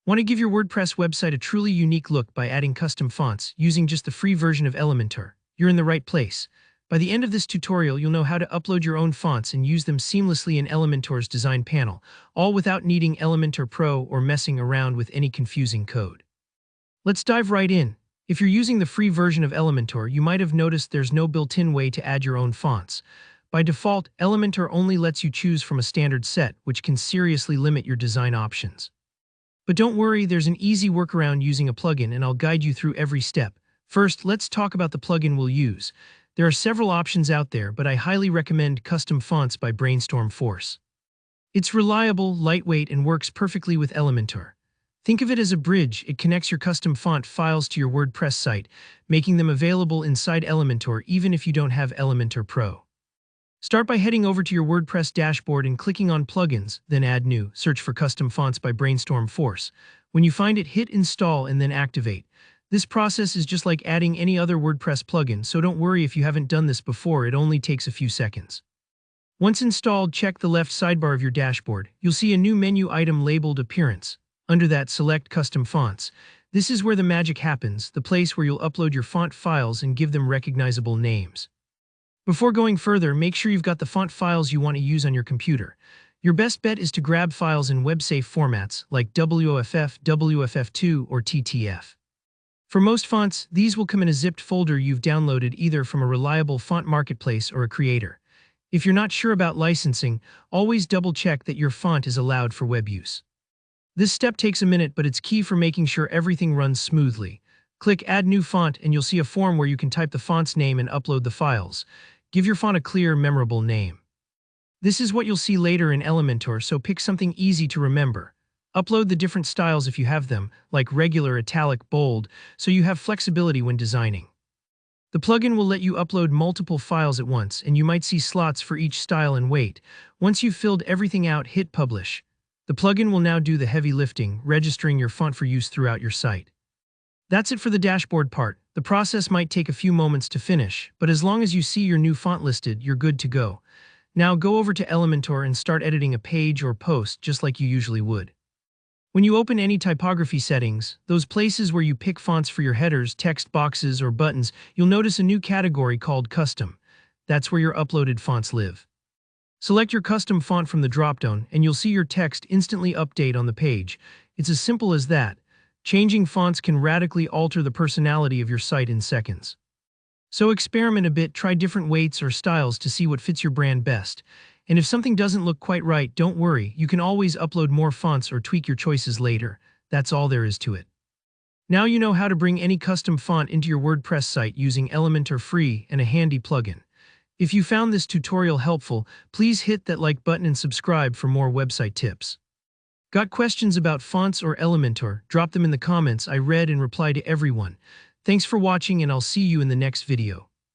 Want to give your WordPress website a truly unique look by adding custom fonts using just the free version of Elementor? You're in the right place. By the end of this tutorial, you'll know how to upload your own fonts and use them seamlessly in Elementor's design panel, all without needing Elementor Pro or messing around with any confusing code. Let's dive right in. If you're using the free version of Elementor, you might have noticed there's no built-in way to add your own fonts. By default, Elementor only lets you choose from a standard set, which can seriously limit your design options. But don't worry, there's an easy workaround using a plugin, and I'll guide you through every step. First, let's talk about the plugin we'll use. There are several options out there, but I highly recommend Custom Fonts by Brainstorm Force. It's reliable, lightweight, and works perfectly with Elementor. Think of it as a bridge. It connects your custom font files to your WordPress site, making them available inside Elementor even if you don't have Elementor Pro. Start by heading over to your WordPress dashboard and clicking on Plugins, then Add New. Search for Custom Fonts by Brainstorm Force. When you find it, hit Install and then Activate. This process is just like adding any other WordPress plugin, so don't worry if you haven't done this before, it only takes a few seconds. Once installed, check the left sidebar of your dashboard. You'll see a new menu item labeled Appearance. Under that, select Custom Fonts. This is where the magic happens, the place where you'll upload your font files and give them recognizable names. Before going further, make sure you've got the font files you want to use on your computer. Your best bet is to grab files in web-safe formats like WOFF, WFF2, or TTF. For most fonts, these will come in a zipped folder you've downloaded either from a reliable font marketplace or a creator. If you're not sure about licensing, always double-check that your font is allowed for web use. This step takes a minute, but it's key for making sure everything runs smoothly. Click Add New Font and you'll see a form where you can type the font's name and upload the files. Give your font a clear, memorable name. This is what you'll see later in Elementor, so pick something easy to remember. Upload the different styles if you have them, like regular, italic, bold, so you have flexibility when designing. The plugin will let you upload multiple files at once, and you might see slots for each style and weight. Once you've filled everything out, hit Publish. The plugin will now do the heavy lifting, registering your font for use throughout your site. That's it for the dashboard part. The process might take a few moments to finish, but as long as you see your new font listed, you're good to go. Now go over to Elementor and start editing a page or post just like you usually would. When you open any typography settings, those places where you pick fonts for your headers, text boxes, or buttons, you'll notice a new category called Custom. That's where your uploaded fonts live. Select your custom font from the dropdown, and you'll see your text instantly update on the page. It's as simple as that. Changing fonts can radically alter the personality of your site in seconds. So experiment a bit, try different weights or styles to see what fits your brand best. And if something doesn't look quite right, don't worry, you can always upload more fonts or tweak your choices later. That's all there is to it. Now you know how to bring any custom font into your WordPress site using Elementor Free and a handy plugin. If you found this tutorial helpful, please hit that like button and subscribe for more website tips. Got questions about fonts or Elementor? Drop them in the comments. I read and reply to everyone. Thanks for watching, and I'll see you in the next video.